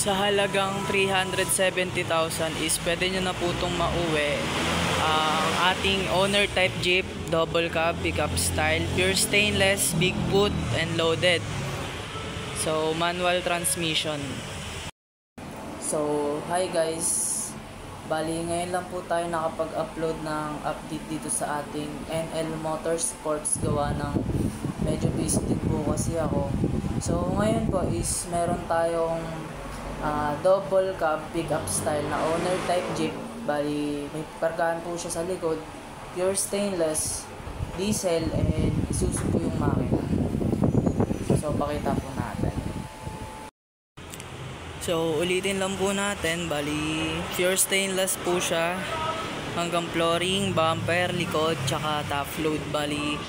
Sa halagang 370,000 is pwede nyo na po itong mauwi ang ating owner type Jeep, double cab, pickup style, pure stainless, big boot and loaded. So manual transmission. So hi guys, bali ngayon lang po tayo nakapag-upload ng update dito sa ating NL Motorsports, gawa ng medyo busy din po kasi ako. So ngayon po is meron tayong double cab pickup style na owner type Jeep. Bali may kargahan po siya sa likod, pure stainless, diesel, and Isuzu po yung makina. So pakita po natin. So ulitin lang po natin, bali pure stainless po siya hanggang flooring, bumper, likod, tsaka top load. Bali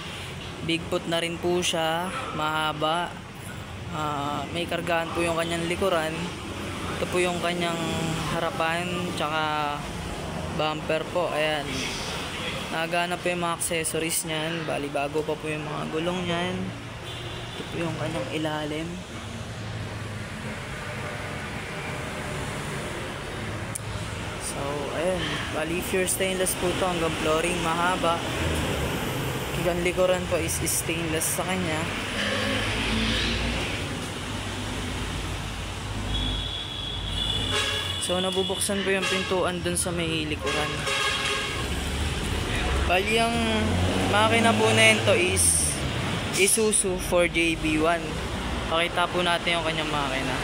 big boot na rin po siya, mahaba. May kargahan po yung kanyang likuran. Ito po yung kanyang harapan, tsaka bumper po. Ayan, nagana po yung mga accessories niyan. Bali bago pa po yung mga gulong niyan. Ito po yung kanyang ilalim. So ayan, bali pure stainless po to hanggang flooring, mahaba. Hanggang likuran po is stainless sa kanya. So nabubuksan po yung pintuan dun sa may likuran. Bali ang makina po na ito is Isuzu 4JB1. Pakita po natin yung kanyang makina.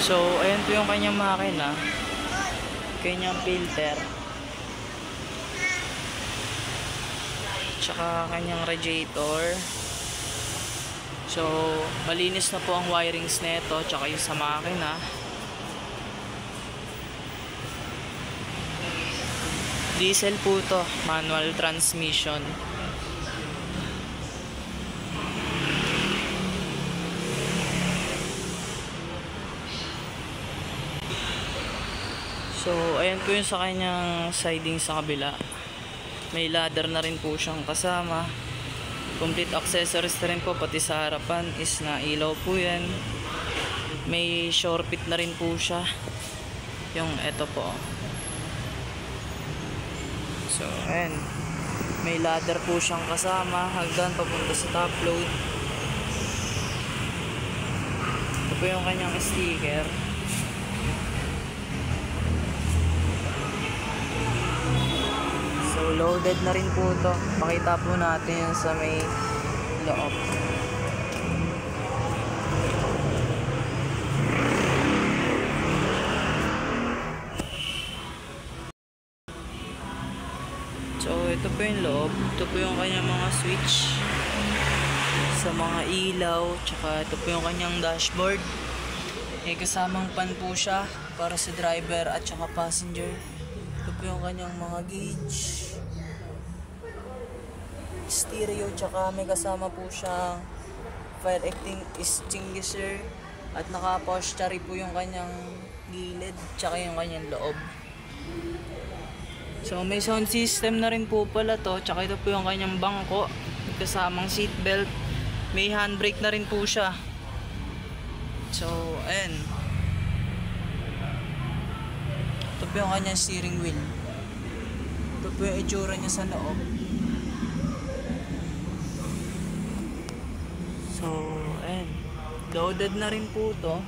So ayan po yung kanyang makina, kanyang filter, tsaka kanyang radiator. So malinis na po ang wirings nito, tsaka yung sa makina. Diesel po to, manual transmission. So ayan po yung sa kanyang siding sa kabila. May ladder na rin po siyang kasama. Complete accessories na rin po, pati sa harapan is na ilaw po yan. May shore pit na rin po siya, yung eto po. So ayan, may ladder po siyang kasama hagdan papunta sa top load. Ito po yung kanyang sticker. So loaded na rin po ito. Pakita po natin yung sa may loob. So ito po yung loob. Ito po yung kanyang mga switch sa mga ilaw, tsaka ito po yung kanyang dashboard. May kasamang pan po siya para sa driver at tsaka passenger. Ito po yung kanyang mga gauge, stereo, tsaka may kasama po siyang fire extinguisher, at naka-postury po yung kanyang gilid tsaka yung kanyang loob. So may sound system na rin po pala to, tsaka ito po yung kanyang bangko, may kasamang seat belt, may handbrake na rin po siya. So ayan, ito po yung kanyang steering wheel. Ito po yung itsura niya sa loob. So ayan, loaded na rin po to.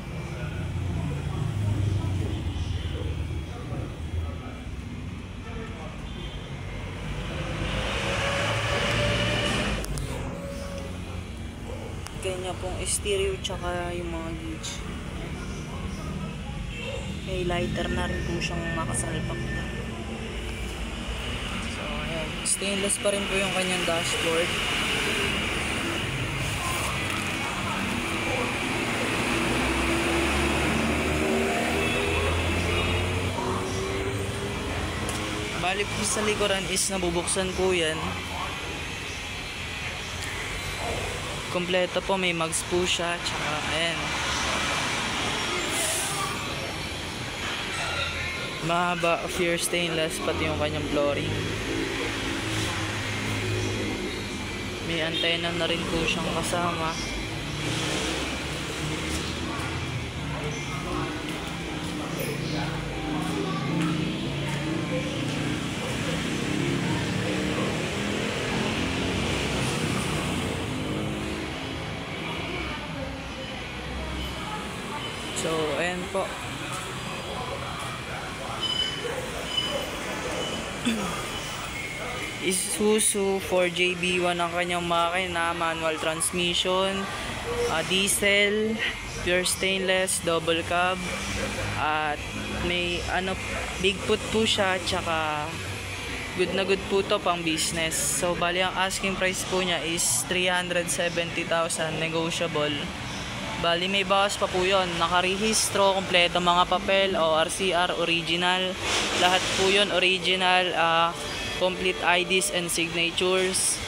Kanya pong stereo tsaka yung mga gauge. May lighter na rin po siyang makasalpak na. So ayan, stainless pa rin po yung kanyang dashboard. Bali po sa likuran is nabubuksan po yan. Kompleto po, may mags po siya, tsaka ayan, mahaba, pure stainless, pati yung kanyang flooring. May antena na rin po siyang kasama. So, ayan po. Isuzu 4JB1 ang kanyang makina, manual transmission, diesel, pure stainless, double cab, at may big foot po siya, tsaka good na good po to pang business. So bali ang asking price po niya is 370,000 negotiable. Bali may bawas pa po yun, nakarehistro, kompleto mga papel, ORCR, original, lahat po yun original, complete IDs and signatures,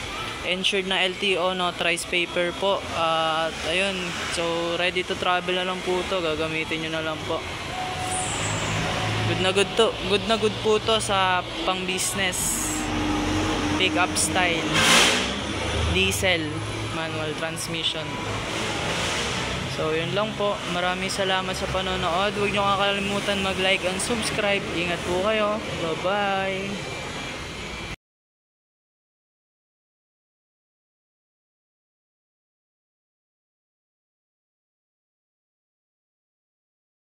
insured na LTO, notarized paper po, at ayun, so ready to travel na lang po to, gagamitin nyo na lang po. Good na good to, good na good po to sa pang business, pick up style, diesel, manual transmission. So yun lang po, maraming salamat sa panonood, huwag nyo kakalimutan mag like and subscribe, ingat po kayo, bye bye.